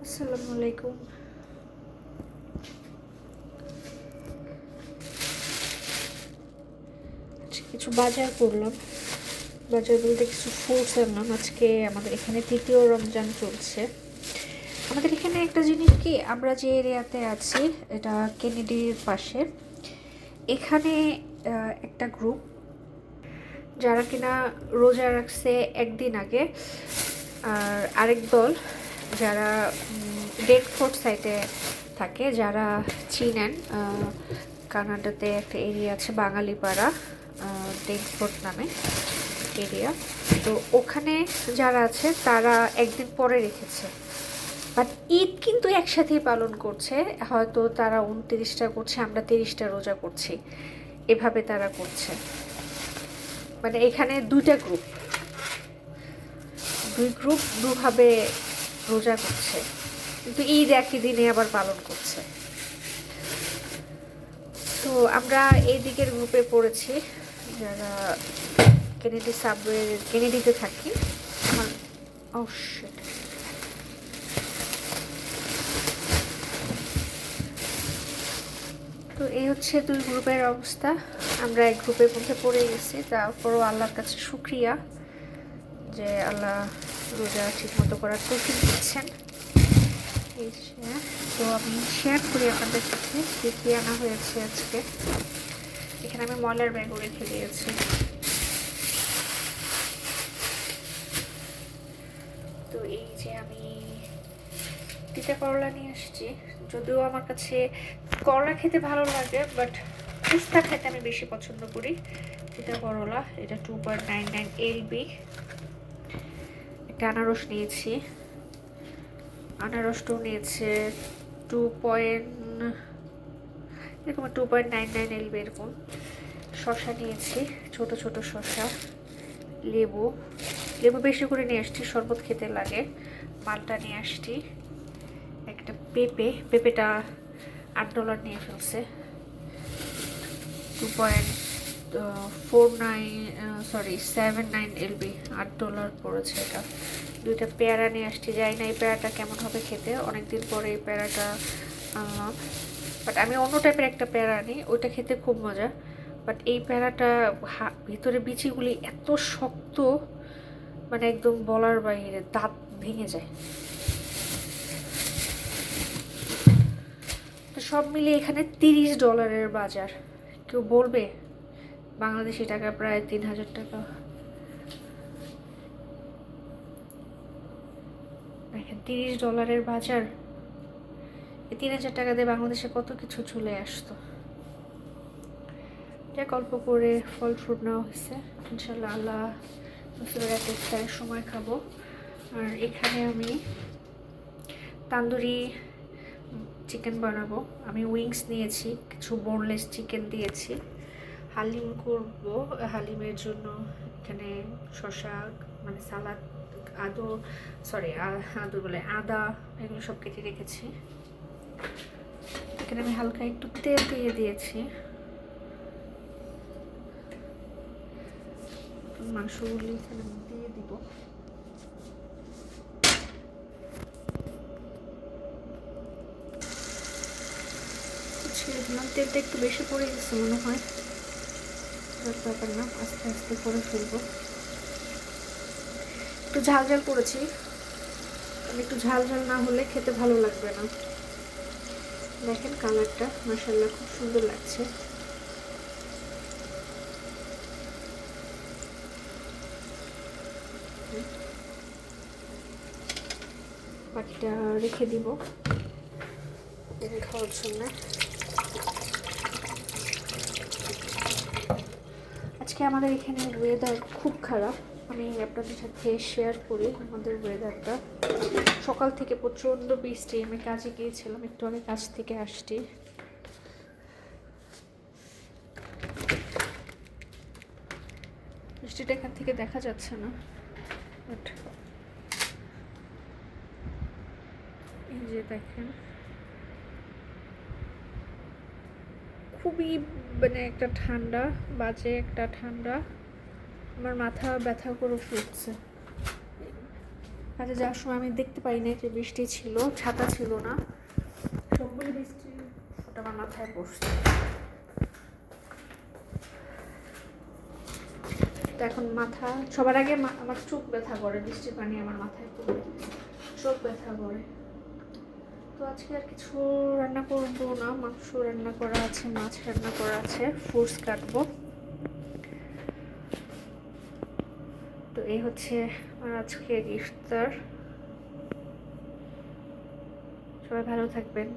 আসসালামু আলাইকুম। কিছু বাজার করলাম। বাজার বলতে কিছু ফ্রুটস আনলাম। আজকে আমাদের এখানে তৃতীয় রমজান চলছে। আমাদের এখানে একটা জিনিস কি, আমরা যে এরিয়াতে আছি এটা কেনেডির পাশে, এখানে একটা গ্রুপ যারা কিনা রোজা রাখছে একদিন আগে, আর আরেক দল যারা ডেডফোর্ট সাইডে থাকে, যারা চিনেন, কানাডাতে একটা এরিয়া আছে বাঙালিপাড়া, ডেডফোর্ট নামে এরিয়া। তো ওখানে যারা আছে তারা একদিন পরে রেখেছে, বাট ঈদ কিন্তু একসাথেই পালন করছে। হয়তো তারা 29টা করছে, আমরা 30টা রোজা করছি, এভাবে তারা করছে। মানে এখানে দুই গ্রুপ দুভাবে রোজা করছে, কিন্তু ঈদ একই দিনে আবার পালন করছে। তো আমরা এই দিকের গ্রুপে পড়েছি, যারা কেনেডিতে থাকি। আমার তো এই হচ্ছে দুই গ্রুপের অবস্থা। আমরা এক গ্রুপের মধ্যে পড়ে গেছি, তারপরও আল্লাহর কাছে শুকরিয়া যে আল্লাহ রোজা ঠিক মতো করার তৌফিক দিচ্ছেন। তো আমি শেয়ার করি আপনাদের সাথে কী কী আনা হয়েছে আজকে। এখানে আমি ময়লার ব্যাগও রেখে দিয়েছি। তো এই যে আমি তিতা করলা নিয়ে আসছি। যদিও আমার কাছে করলা খেতে ভালো লাগে, বাট পিস্তা খেতে আমি বেশি পছন্দ করি। তিতা করলা, এটা 2.99 LB। একটা আনারস নিয়েছি, আনারসটাও নিয়েছে 2.99 LB এরকম। শসা নিয়েছি, ছোট ছোট শসা। লেবু বেশি করে নিয়ে আসছি, শরবত খেতে লাগে। মালটা নিয়ে আসছি। একটা পেঁপেটা $8 নিয়ে ফেলছে। 2.79 LB, $8 পড়েছে এটা। দুইটা পেয়ারা নিয়ে আসছি, যাই না এই পেয়ারাটা কেমন হবে খেতে, অনেকদিন পরে এই পেয়ারাটা আনলাম। বাট আমি অন্য টাইপের একটা পেয়ারা আনি, ওইটা খেতে খুব মজা। বাট এই পেয়ারাটা ভিতরে বিচিগুলি এত শক্ত, মানে একদম বলার বাইরে, দাঁত ভেঙে যায়। তো সব মিলিয়ে এখানে $30 বাজার। কেউ বলবে বাংলাদেশি টাকা প্রায় 3000 টাকা। দেখেন $30 বাজার, এই 3000 টাকা দিয়ে বাংলাদেশে কত কিছু চলে আসতো। যাক, অল্প করে ফল ফ্রুট নেওয়া হয়েছে। ইনশাল্লাহ আল্লাহ মুসিবের একটা ইফতারের সময় খাবো। আর এখানে আমি তান্দুরি চিকেন বানাবো। আমি উইংস নিয়েছি, কিছু বোনলেস চিকেন দিয়েছি। হালিম করব, হালিমের জন্য এখানে শসা, মানে সালাদ, আদা এগুলো সব কেটে রেখেছি। এখানে আমি হালকা একটু তেল দিয়ে দিয়েছি। মাংসগুলি এখানে দিয়ে দিব। ছেড়ে দিলাম, তেলটা একটু বেশি পড়ে গেছে মনে হয়, ব্যাপার না, আস্তে আস্তে করে ফেলবো। একটু ঝাল করেছি, একটু ঝাল না হলে খেতে ভালো লাগবে না। দেখেন কালারটা মাশাআল্লাহ খুব সুন্দর লাগছে। বাকিটা রেখে দিব খাওয়ার জন্য। আজকে আমাদের এখানে ওয়েদার খুব খারাপ। আমি আপনাদের সাথে শেয়ার করি আমাদের ওয়েদারটা। সকাল থেকে প্রচণ্ড বৃষ্টি। আমি কাজে গিয়েছিলাম, একটু আগে কাজ থেকে আসছি। বৃষ্টিটা এখান থেকে দেখা যাচ্ছে না, বাট এই যে দেখেন খুবই, মানে একটা ঠান্ডা, বাজে একটা ঠান্ডা। আমার মাথা ব্যথা করে ফুটছে। কাজে যাওয়ার সময় আমি দেখতে পাই না যে বৃষ্টি ছিল, ছাতা ছিল না, সবগুলো বৃষ্টি ওটা আমার মাথায় পড়ছে। তো এখন মাথা সবার আগে আমার চোখ ব্যথা করে, বৃষ্টির পানি আমার মাথায় পড়ে চোখ ব্যথা করে। তো আজকে আর কিছু রান্না করবো না, মাংস রান্না করা আছে, মাছ রান্না করা আছে, ফ্রুটস কাটবো। তো এই হচ্ছে আমার আজকের ইফতার। সবাই ভালো থাকবেন।